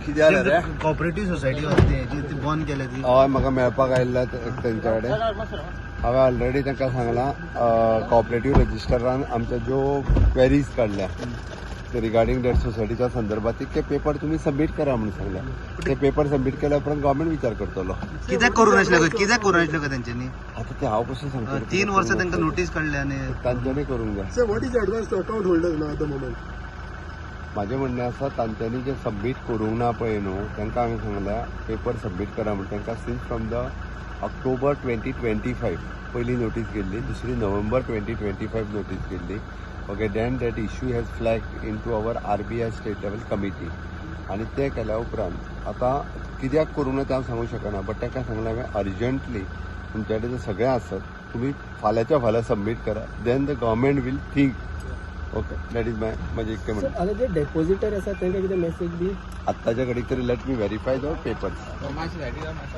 कितें जालें रे cooperative society असते ती बंद केल्या ती हय म्हाका मेळपाक आयिल्लो तेंच्या कडेन हांवें ऑलरेडी तांकां सांगलां कॉपरेटिव्ह रजिस्टरान आमच्या ज्यो क्वेरीज काडल्या रिगार्डिंग डेट सोसायटीच्या संदर्भात ते पेपर तुम्ही सबमिट करा म्हणून सांगल्या ते पेपर सबमिट केल्या उपरांत गव्हर्नमेंट विचार करतलो कित्याक करू नासले कित्याक करू नासले तेंच्यांनी आता ते हांव कशें सांगता 3 वर्सां तांकां नोटीस काडल्या आनी तांच्यांनी करूंक जाय sir what is advance to account holders now at the moment माझे म्हणणें आसा तांच्यांनी जे सबमिट करूंक ना पळय न्हू तांकां हांवें सांगल्या पेपर सबमिट करा म्हणून तांकां सिन्स फ्रॉम द ऑक्टोबर 2025 पहिली नोटीस गेल्ली दुसरी नोव्हेंबर 2025 नोटीस गेल्ली okay then that issue has flag into our RBI state level committee आनी ते केल्या उपरांत आतां कित्याक करूंक ना तें हांव सांगूंक शकना बट तांकां सांगलें हांवें अर्जंटली तुमच्या कडेन सगळें आसत तुमी फाल्यांच्या फाल्यां सबमीट करा then the government will think okay that is म्हाजें इतकें म्हणणें आता जे डेपोजिटर आसा तांकां कितें मेसेज बी आत्ताच्या घडीक तरी let me verify the papers